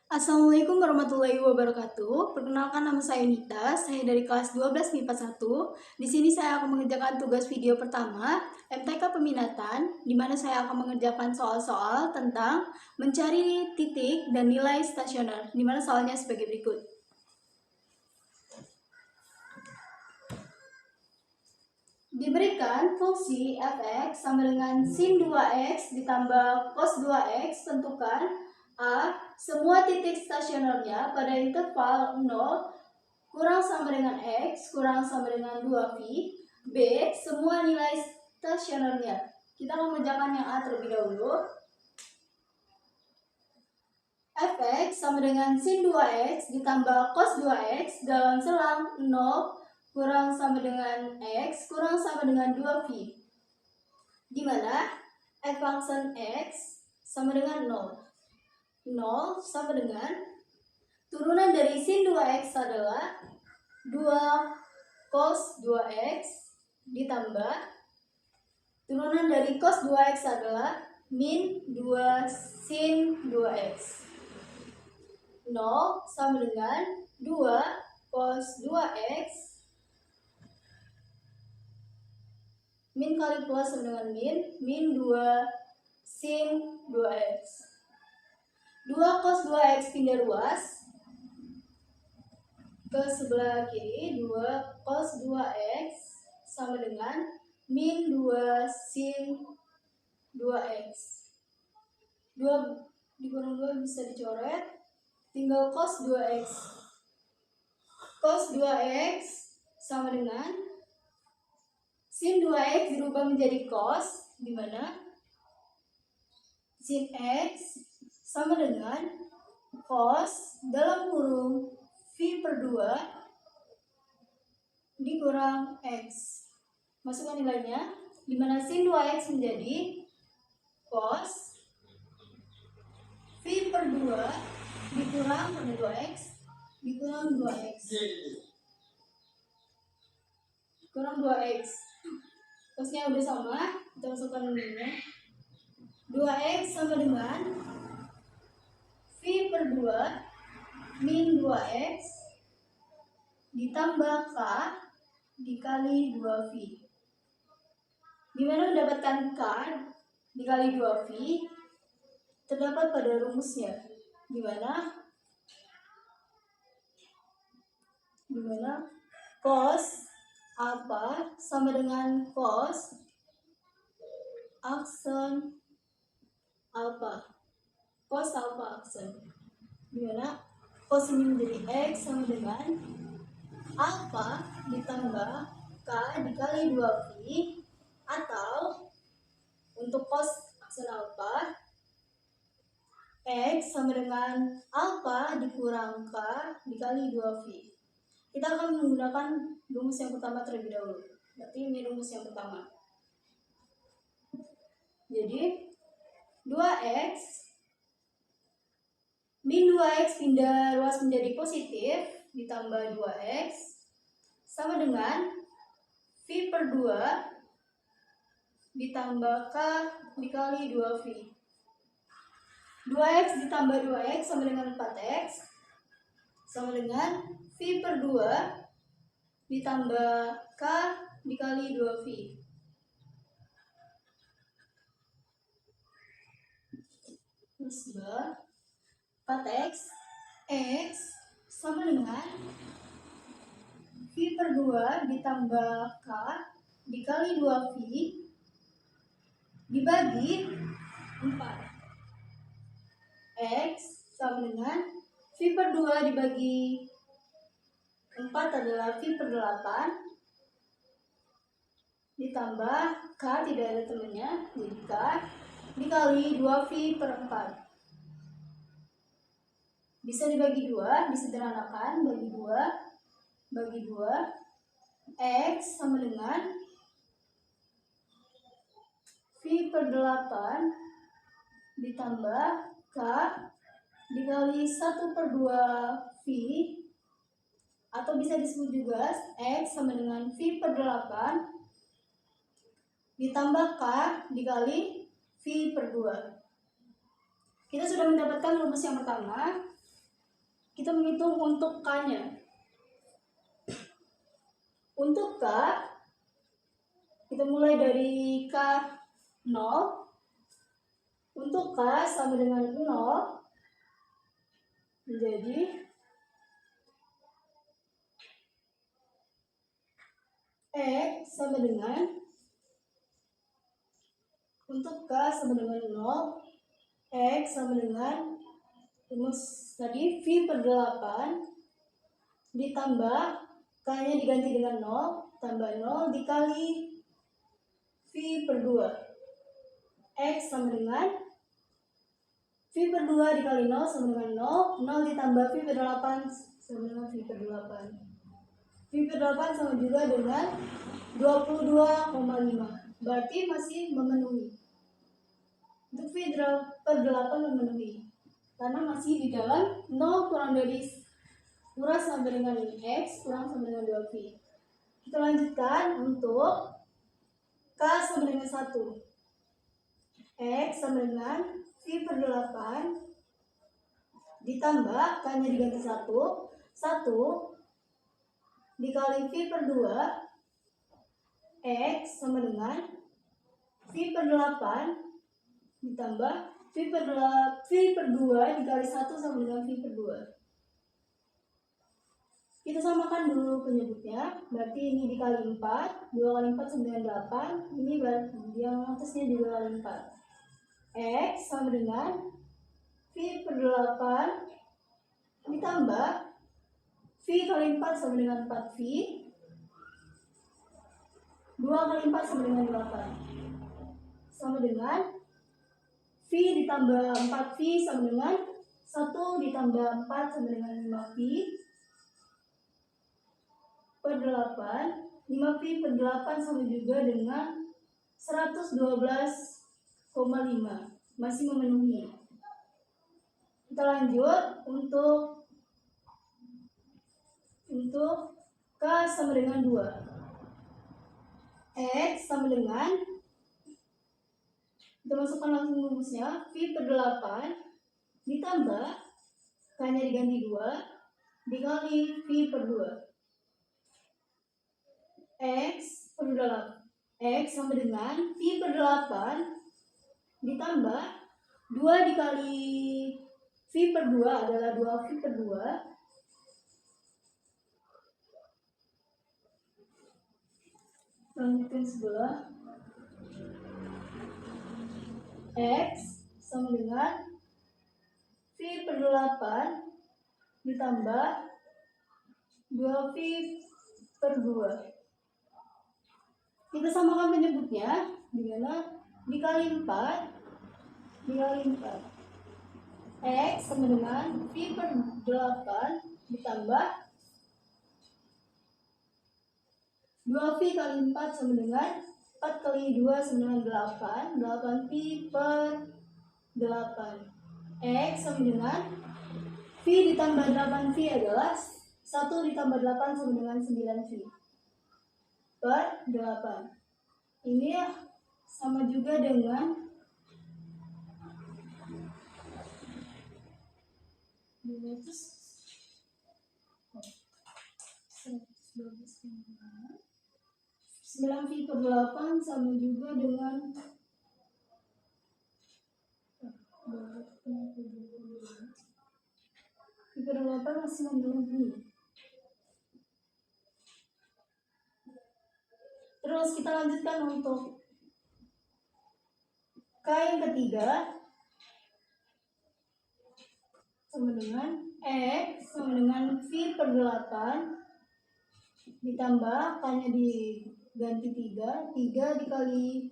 Assalamualaikum warahmatullahi wabarakatuh. Perkenalkan, nama saya Nita, saya dari kelas 12 MIPA 1. Di sini saya akan mengerjakan tugas video pertama, MTK Peminatan, di mana saya akan mengerjakan soal-soal tentang mencari titik dan nilai stasioner, di mana soalnya sebagai berikut. Diberikan fungsi fx sama dengan sin 2x ditambah cos 2x, tentukan A. Semua titik stasionernya pada interval 0 kurang sama dengan x kurang sama dengan 2π. B. Semua nilai stasionernya. Kita akan mengerjakan yang A terlebih dahulu. Fx sama dengan sin 2x ditambah cos 2x dalam selang 0 kurang sama dengan x kurang sama dengan 2π, di mana f fungsi x sama dengan 0. 0 sama dengan turunan dari sin 2x adalah 2 cos 2x ditambah turunan dari cos 2x adalah min 2 sin 2x. 0 sama dengan 2 cos 2x min kali plus sama dengan min 2 sin 2x. 2 cos 2x pindah ruas ke sebelah kiri. 2 cos 2x sama dengan min 2 sin 2x. 2 dikurang 2 bisa dicoret, tinggal cos 2x. Cos 2x sama dengan sin 2x dirubah menjadi cos, di mana sin x sama dengan cos dalam kurung V per 2 dikurang x. Masukkan nilainya, di mana sin 2x menjadi cos V per 2 dikurang pada 2x dikurang 2x. Kurang 2x. Cosnya udah sama, kita masukkan nilainya. 2x sama dengan V per 2 min 2x ditambah k dikali 2v. Dimana mendapatkan k dikali 2v terdapat pada rumusnya, dimana cos alpha sama dengan cos aksen alpha. Cos alpha aksen, dimana cos ini menjadi x sama dengan alpha ditambah k dikali 2v, atau untuk cos aksen alpha x sama dengan alpha dikurang k dikali 2v. Kita akan menggunakan rumus yang pertama terlebih dahulu. Berarti ini rumus yang pertama. Jadi 2x min 2x pindah ruas menjadi positif ditambah 2x sama dengan V per 2 ditambah k dikali 2v. 2x ditambah 2x sama dengan 4x sama dengan V per 2 ditambah k dikali 2v. Plus 4x x sama dengan V per 2 ditambah k dikali 2v dibagi 4. X sama dengan V per 2 dibagi 4 adalah V per 8 ditambah k tidak ada temannya, jadi k dikali 2v per 4. Bisa dibagi 2, disederhanakan, bagi 2 x sama dengan V per 8 ditambah k dikali 1 per 2 V, atau bisa disebut juga x sama dengan V per 8 ditambah k dikali V per 2. Kita sudah mendapatkan rumus yang pertama. kita menghitung untuk K-nya. Untuk K, kita mulai dari K0. Untuk K sama dengan 0, menjadi X sama dengan, untuk K sama dengan 0, X sama dengan rumus tadi V per 8 ditambah K-nya diganti dengan 0, tambah 0 dikali V per 2. X sama dengan V per 2 dikali 0 sama dengan 0, 0 ditambah V per 8 sama dengan V per 8. V per 8 sama juga dengan 22,5. Berarti masih memenuhi. Untuk V per 8 memenuhi. Karena masih di dalam 0 kurang dari kurang sama dengan X kurang sama dengan 2V. Kita lanjutkan untuk K sama dengan 1. X sama dengan V per 8 ditambah K-nya diganti 1 dikali V per 2, X sama dengan V per 8 ditambah V per 2 dikali 1 sama dengan V per 2. Kita samakan dulu penyebutnya, berarti ini dikali 4, 2 kali 4 sama dengan 8, ini berarti yang atasnya 2 kali 4. X sama dengan V per 8 ditambah V kali 4 sama dengan 4V, 2 kali 4 sama dengan 8, sama dengan V ditambah 4V sama dengan 1 ditambah 4 sama dengan 5V per 8. 5V per 8 sama juga dengan 112,5. Masih memenuhi. Kita lanjut untuk K sama dengan 2. X sama dengan, kita masukkan langsung rumusnya, V per 8 ditambah K-nya diganti 2 dikali V per 2. X per 8. X sama dengan V per 8 ditambah 2 dikali V per 2 adalah 2V per 2. Lanjutkan sebelah. X sama dengan V per 8 ditambah 2V per 2. Kita samakan penyebutnya, dimana dikali 4 X sama dengan V per 8 ditambah 2V kali 4 sama dengan 4 kali 2 sama dengan 8, 8V per 8. X sama dengan V ditambah 8V adalah 1 ditambah 8 sama dengan 9V per 8. Ini sama juga dengan 9V per 8 sama juga dengan V per 8 masih memenuhi. Terus kita lanjutkan untuk K yang ketiga sama dengan X sama dengan V per 8 ditambah K-nya diganti 3 dikali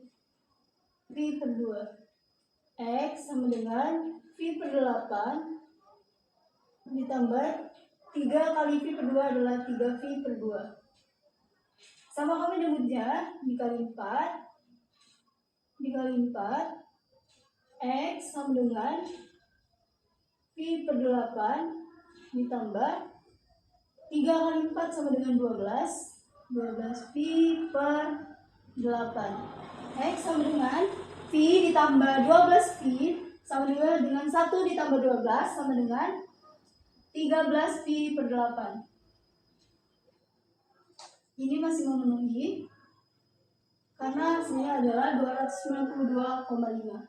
V per 2. X sama dengan V per 8 ditambah 3 kali V per 2 adalah 3V per 2. Sama kami menyebutnya, dikali 4 X sama dengan V per 8 ditambah 3 kali 4 sama dengan 12V per 8. X sama dengan V ditambah 12V sama dengan 1 ditambah 12 sama dengan 13 pi per 8. Ini masih memenuhi karena hasilnya adalah 292,5.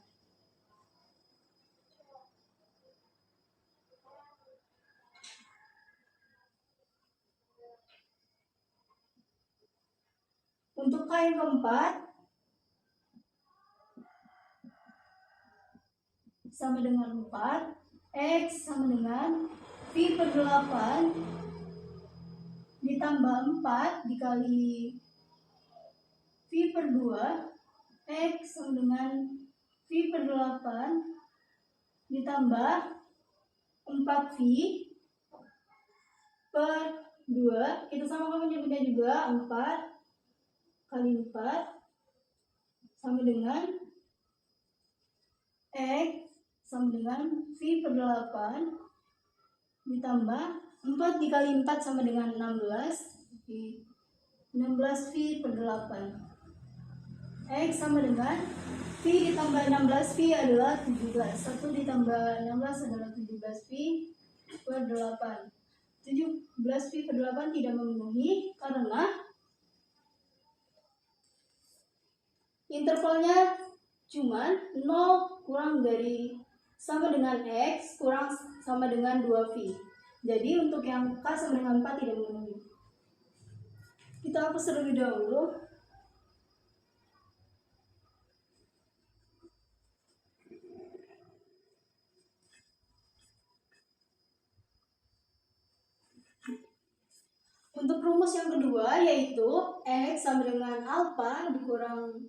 Untuk K yang keempat, sama dengan 4, X sama dengan pi per 8 ditambah 4 dikali pi per 2, X sama dengan pi per 8 ditambah 4 pi per 2. Kita samakan penyebutnya juga, 4 kali 4 sama dengan X sama dengan pi per 8 ditambah 4 dikali 4 sama dengan 16 pi per 8. X sama dengan pi ditambah 16 pi adalah 17. 1 ditambah 16 adalah 17 pi per 8. 17 pi per 8 tidak memenuhi karena intervalnya cuman 0 kurang dari sama dengan X kurang sama dengan 2 pi. Jadi untuk yang K sama dengan 4 tidak memenuhi. Kita hapus terlebih dahulu. Untuk rumus yang kedua yaitu X sama dengan alfa dikurang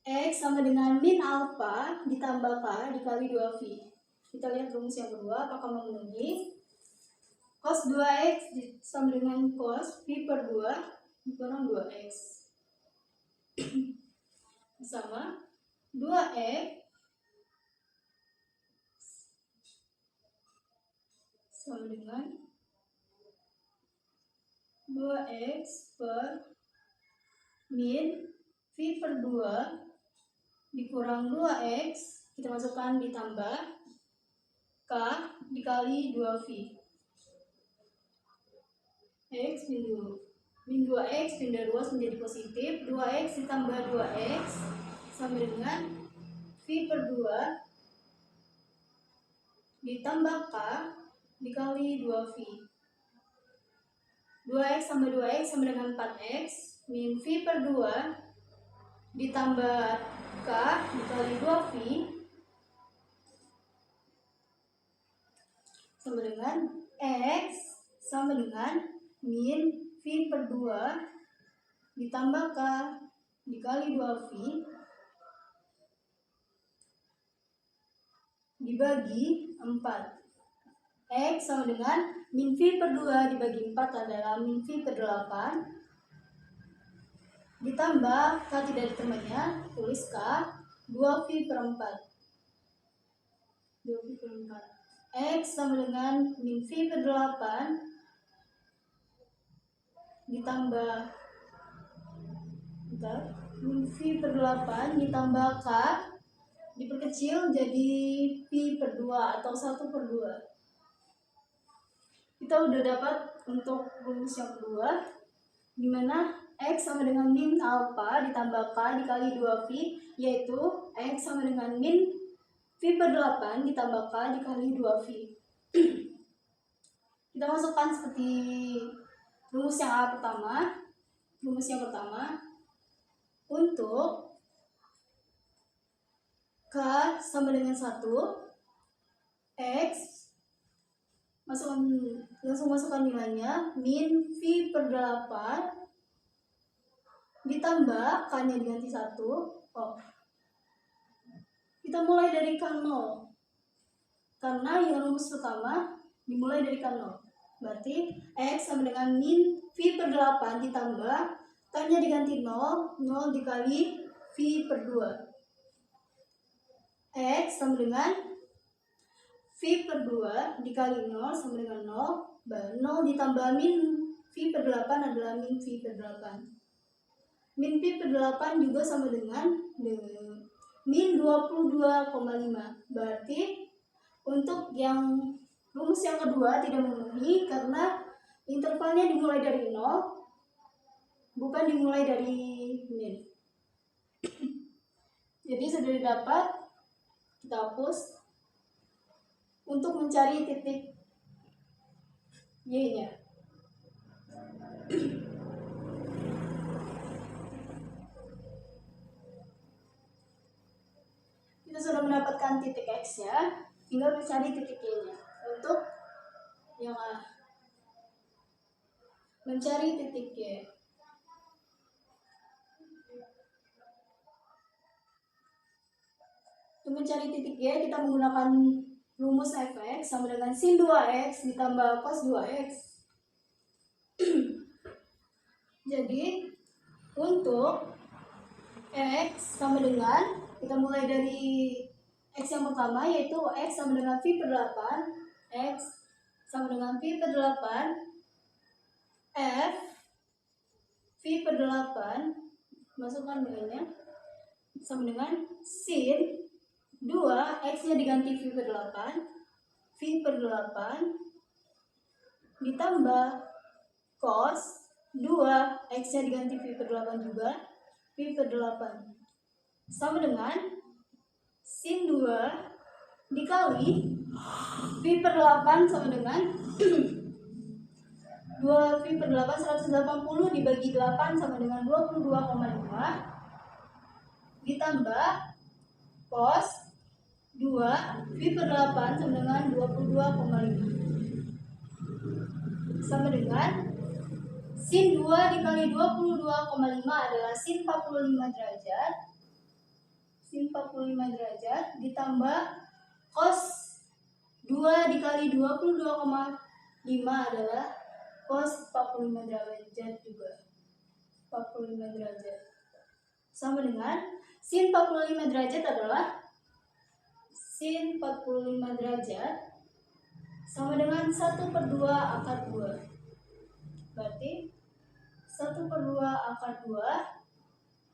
X sama dengan min alfa ditambah K dikali 2 pi. Kita lihat rumus yang kedua apakah memenuhi. Cos 2x sama dengan cos pi per 2 dikurang 2x sama 2x sama dengan 2x per min pi per 2 dikurang 2x, kita masukkan ditambah K dikali 2 pi. X min 2x pindah ruas menjadi positif, 2x ditambah 2x sama dengan pi per 2 ditambah K dikali 2 pi. 2x tambah 2x sama dengan 4x min pi per 2 ditambah K dikali 2 pi sama dengan X sama dengan min pi per 2 ditambah K dikali 2 pi dibagi 4. X sama dengan min pi per 2 dibagi 4 adalah min pi per 8 ditambah K tidak ditemannya, tulis K 2 pi per 4. 2 pi per 4. X sama dengan min pi per 8 ditambah min pi per 8 ditambah K diperkecil jadi pi per 2 atau 1 per 2. Kita udah dapat untuk rumus yang kedua di mana X sama dengan min alfa ditambah K dikali 2 pi, yaitu X sama dengan min pi per 8 ditambah K dikali 2 pi. Kita masukkan seperti rumus yang pertama. Rumus yang pertama untuk K sama dengan 1, X langsung masukkan nilainya min pi per 8 ditambah K nya diganti 1. Kita mulai dari K 0 karena yang rumus pertama dimulai dari K 0. Berarti X sama dengan min pi per 8 ditambah K nya diganti 0 dikali pi per 2. X sama dengan pi per 2 dikali 0 sama dengan 0. 0 ditambah min pi per 8 adalah min pi per 8. Min pi per 8 juga sama dengan min 22,5. Berarti Untuk yang rumus yang kedua tidak memenuhi karena intervalnya dimulai dari 0, bukan dimulai dari min. Jadi sudah didapat, kita hapus. Untuk mencari titik Y-nya. Kita sudah mendapatkan titik X-nya, tinggal mencari titik Y-nya. Untuk yang A, mencari titik Y. Untuk mencari titik Y, kita menggunakan rumus fx sama dengan sin 2x ditambah cos 2x. Jadi, untuk x sama dengan, kita mulai dari x yang pertama, yaitu x sama dengan pi per 8, x sama dengan pi per 8, f pi per 8, masukkan nilainya, sama dengan sin 2, x-nya diganti pi per 8, pi per 8, ditambah cos 2, x-nya diganti pi per 8 juga, pi per 8, sama dengan sin 2 dikali pi per 8 sama dengan 2 pi per 8, 180 dibagi 8 sama dengan 22,5, ditambah cos 2 pi per 8 sama dengan 22,5, sama dengan sin 2 dikali 22,5 adalah sin 45 derajat, sin 45 derajat, ditambah cos 2 dikali 22,5 adalah cos 45 derajat juga, 45 derajat, sama dengan sin 45 derajat adalah sin 45 derajat sama dengan 1/2 akar 2. Berarti 1/2 akar 2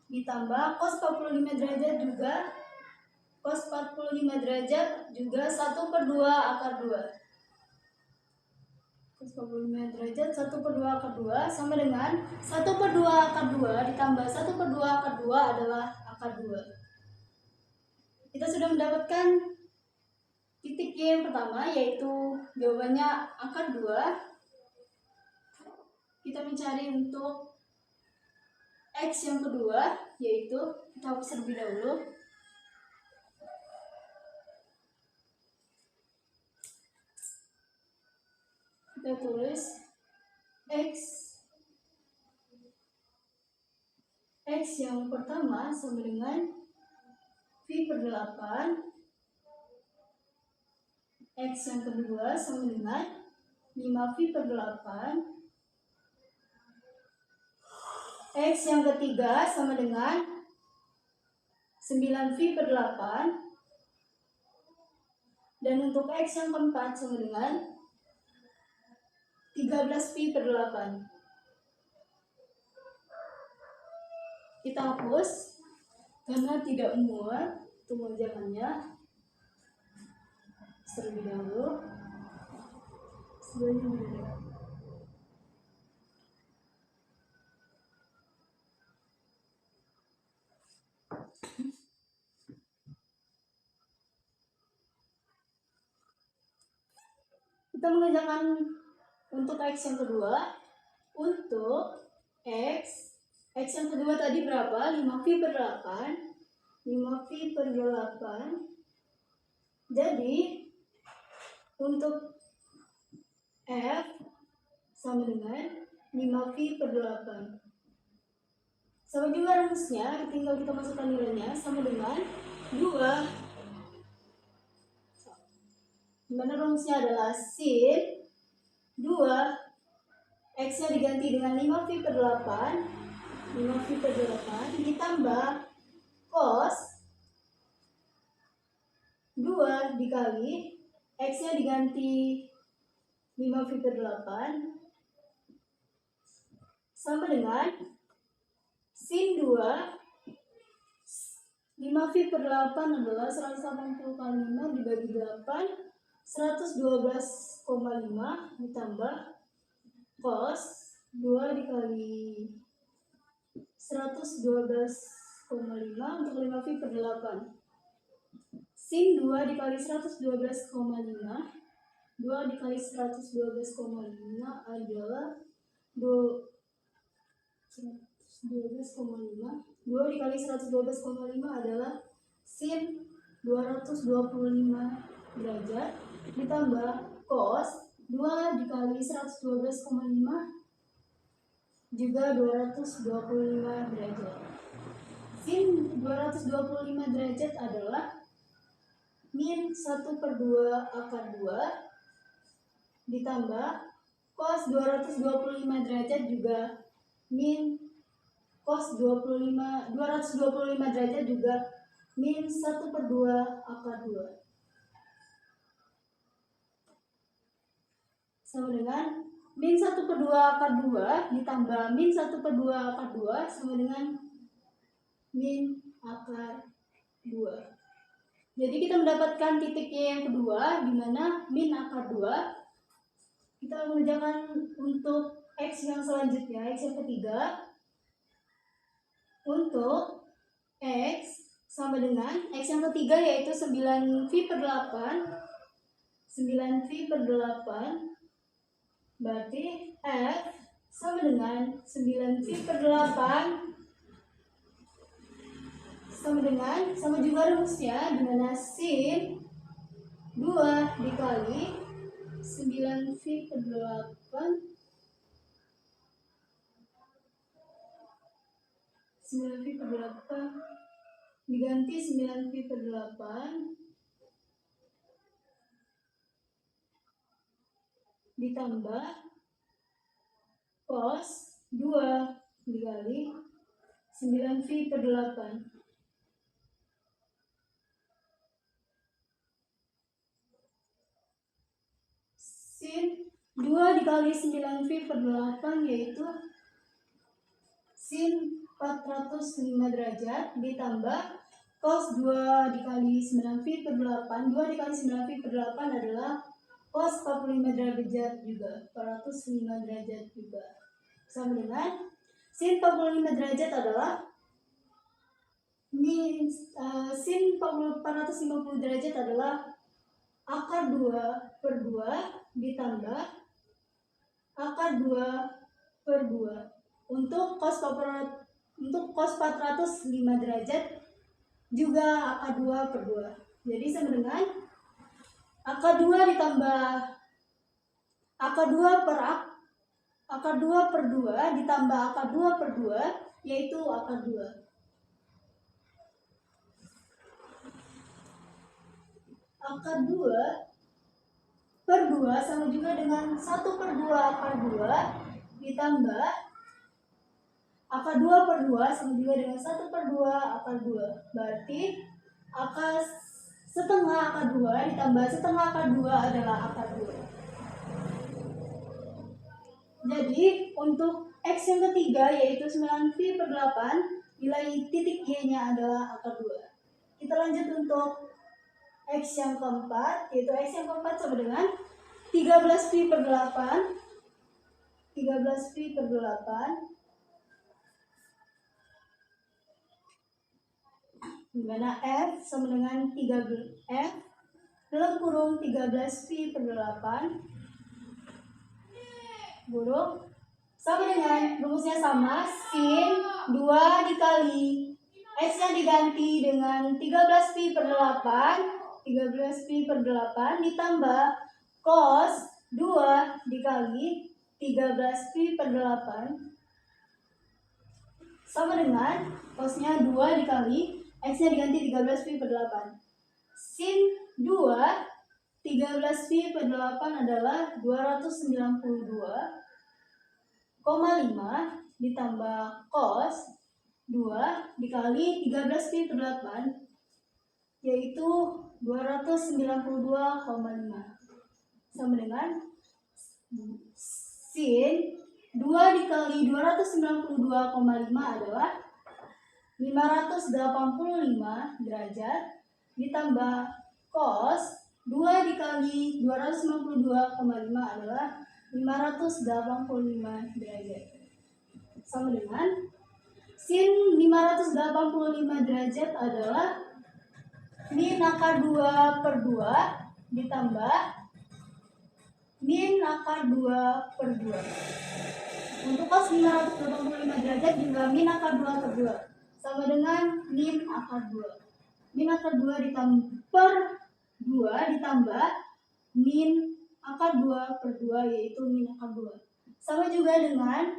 ditambah cos 45 derajat juga, cos 45 derajat juga 1/2 akar 2. Cos 45 derajat 1/2 akar 2 sama dengan 1/2 akar 2 ditambah 1/2 akar 2 adalah akar 2. Kita sudah mendapatkan titik Y yang pertama, yaitu jawabannya akar 2. Kita mencari untuk X yang kedua, yaitu kita hapus terlebih dahulu. Kita tulis X yang pertama sama dengan pi per 8, X yang kedua sama dengan 5 pi per 8, X yang ketiga sama dengan 9 pi per 8, dan untuk X yang keempat sama dengan 13 pi per 8. Kita hapus karena tidak muat untuk mengerjakannya terlebih dahulu. Kita mengerjakan untuk X yang kedua. Untuk X yang kedua tadi berapa? 5 pi per 8. 5 pi per 8. Jadi untuk F sama dengan 5 pi per 8. Sama juga rumusnya, tinggal kita masukkan nilainya, sama dengan 2. Dimana rumusnya adalah sin 2, X-nya diganti dengan 5 pi per 8, 5 pi per 8, ditambah cos 2 dikali X-nya diganti 5 pi per 8, sama dengan sin 2, 5 pi per 8 adalah 180 kali 5 dibagi 8, 112,5 ditambah cos 2 dikali 112,5 untuk 5 pi per 8. Sin 2 dikali 112,5, 2 dikali 112,5 adalah 112,5. 2 dikali 112,5 adalah sin 225 derajat ditambah cos 2 dikali 112,5 juga 225 derajat. Sin 225 derajat adalah min 1/2 akar 2 ditambah cos 225 derajat juga min cos 225 derajat juga min 1/2 akar 2 sama dengan min 1/2 akar 2 ditambah min 1/2 akar 2 sama dengan min akar 2. Jadi kita mendapatkan titiknya yang kedua, di mana min akar 2. Kita mengerjakan untuk X yang selanjutnya, X yang ketiga. Untuk X sama dengan X yang ketiga yaitu 9 pi per 8. 9 pi per 8. Berarti F sama dengan 9 pi per 8 sama juga rumusnya, di mana sin 2 dikali 9 pi per 8 9 pi per 8 diganti 9 pi per 8 ditambah cos 2 dikali 9 pi per 8. Sin 2 dikali 9 pi per 8 yaitu sin 405 derajat ditambah cos 2 dikali 9 pi per 8. 2 dikali 9 pi per 8 adalah cos 45 derajat juga, 405 derajat juga. Sama dengan sin 45 derajat adalah sin 450 derajat adalah akar 2 per 2 ditambah akar 2 per 2. Untuk cos 405 derajat juga akar 2 per 2. Jadi sama dengan akar 2 ditambah akar 2 per 2 ditambah akar 2 per 2 yaitu akar 2. Akar 2 per 2 sama juga dengan 1/2 akar 2 ditambah akar 2 per 2 sama juga dengan 1/2 akar 2. Berarti setengah akar 2 ditambah setengah akar 2 adalah akar 2. Jadi untuk X yang ketiga yaitu 9 pi per 8, nilai titik Y-nya adalah akar 2. Kita lanjut untuk X yang keempat, yaitu X yang keempat sama dengan 13 pi per 8. 13 pi per 8. Di mana F sama dengan 13 F dalam kurung 13 pi per 8 burung sama dengan rumusnya sama, sin 2 dikali X yang diganti dengan 13 pi per 8 13 pi per 8 ditambah cos 2 dikali 13 pi per 8 sama dengan cosnya 2 dikali X-nya diganti 13 pi per 8. Sin 2 13 pi per 8 adalah 292,5 ditambah cos 2 dikali 13 pi per 8 yaitu 292,5 sama dengan sin 2 dikali 292,5 adalah 585 derajat ditambah cos 2 dikali kali 252,5 adalah 585 derajat. Sama dengan sin 585 derajat adalah min akar 2 per 2 ditambah min akar 2 per 2. Untuk cos 585 derajat juga min akar 2 per 2 sama dengan min akar 2. Min akar 2 per 2 ditambah min akar 2 per 2 yaitu min akar 2. Sama juga dengan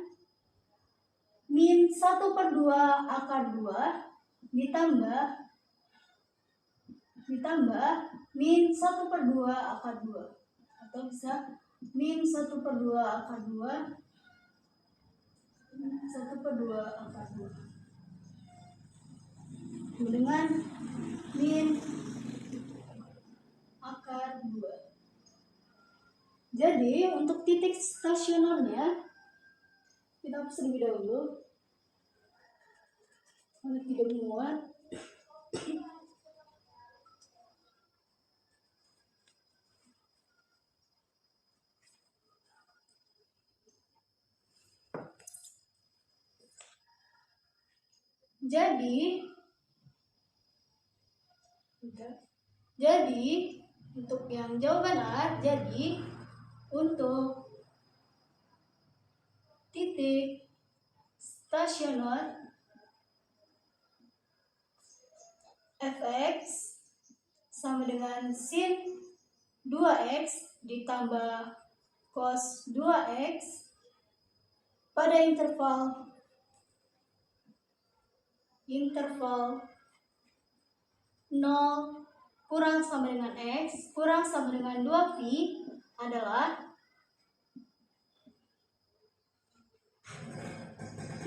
min 1 per 2 akar 2 ditambah min 1 per 2 akar 2. Atau bisa min 1 per 2 akar 2 1 per 2 akar 2 dengan min akar 2. Jadi untuk titik stasionernya kita hapus terlebih dahulu karena tidak muat. Jadi untuk yang jawaban A, jadi untuk titik stasioner fx sama dengan sin 2x ditambah cos 2x pada interval 0 kurang sama dengan x kurang sama dengan 2 phi adalah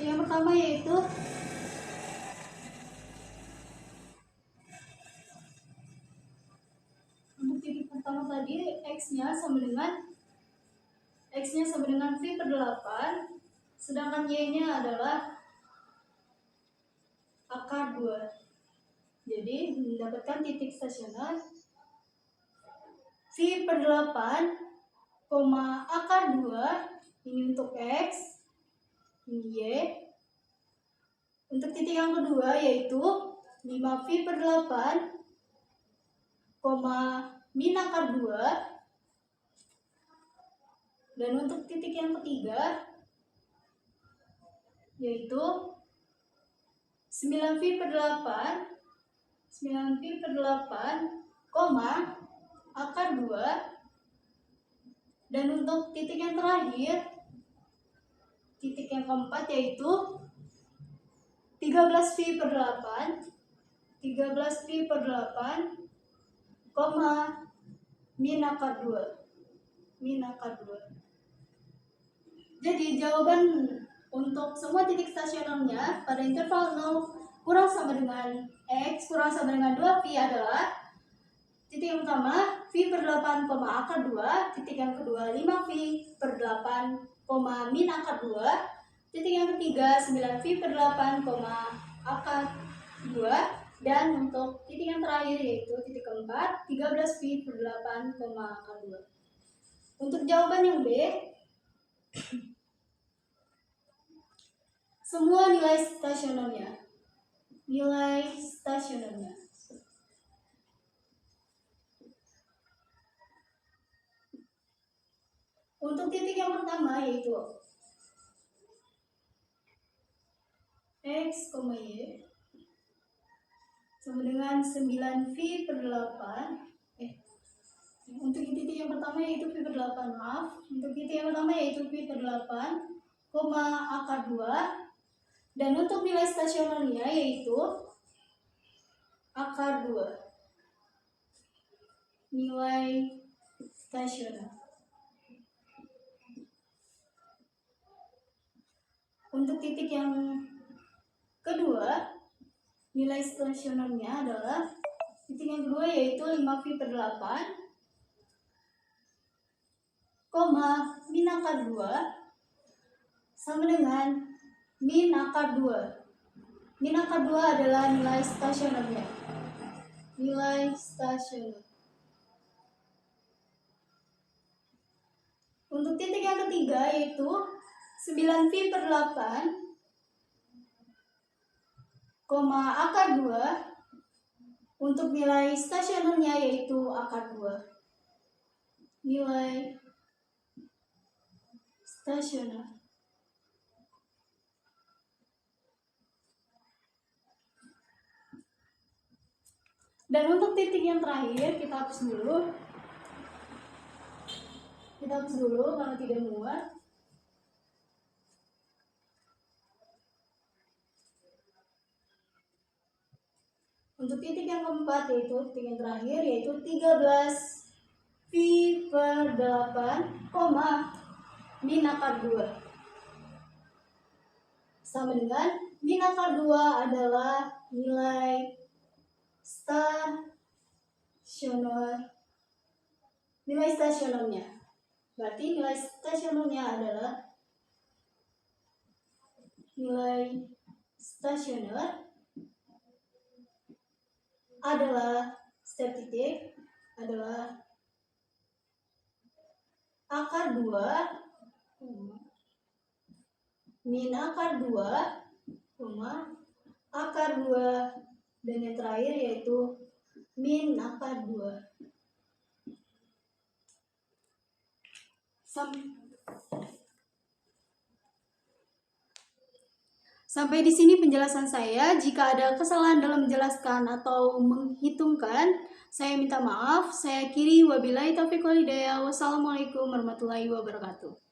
yang pertama yaitu untuk titik pertama tadi x-nya sama dengan phi per 8 sedangkan y-nya adalah akar 2. Jadi mendapatkan titik stasioner phi per 8, akar 2 ini untuk x, ini y. Untuk titik yang kedua yaitu 5 phi per 8, min akar 2. Dan untuk titik yang ketiga yaitu 9 phi per 8, akar 2. Dan untuk titik yang terakhir, titik yang keempat yaitu 13 phi per 8, min akar 2. Jadi jawaban untuk semua titik stasionernya pada interval 0 kurang sama dengan x kurang sama dengan 2 phi adalah titik yang pertama phi per 8, akar 2, titik yang kedua 5 phi per 8, min akar 2, titik yang ketiga 9 phi per 8, akar 2, dan untuk titik yang terakhir yaitu titik keempat 13 phi per 8, akar 2. Untuk jawaban yang B, semua nilai stasionernya. Untuk titik yang pertama yaitu x, y sama dengan 9 phi per 8. Untuk titik yang pertama yaitu phi per 8, maaf. Untuk titik yang pertama yaitu phi per 8, akar 2. Dan untuk nilai stasionernya yaitu akar 2. Nilai stasioner. Untuk titik yang kedua, nilai stasionernya adalah titik yang kedua yaitu 5 phi per 8, min akar 2 sama dengan min akar 2. Min akar 2 adalah nilai stasionernya. Untuk titik yang ketiga yaitu 9V per 8, akar 2. Untuk nilai stasionernya yaitu akar 2. Nilai stasioner. Dan untuk titik yang terakhir kita hapus dulu. Kita hapus dulu karena tidak muat. Untuk titik yang keempat yaitu titik yang terakhir yaitu 13V per 8, min akar 2. Sama dengan min akar 2 adalah nilai stasionernya. Berarti nilai stasionernya adalah setiap titik adalah akar 2 min akar 2, akar 2, dan yang terakhir yaitu min akar 2. Sampai di sini penjelasan saya. Jika ada kesalahan dalam menjelaskan atau menghitungkan, saya minta maaf. Saya akhiri, wabillahi taufiq wal hidayah. Wassalamualaikum warahmatullahi wabarakatuh.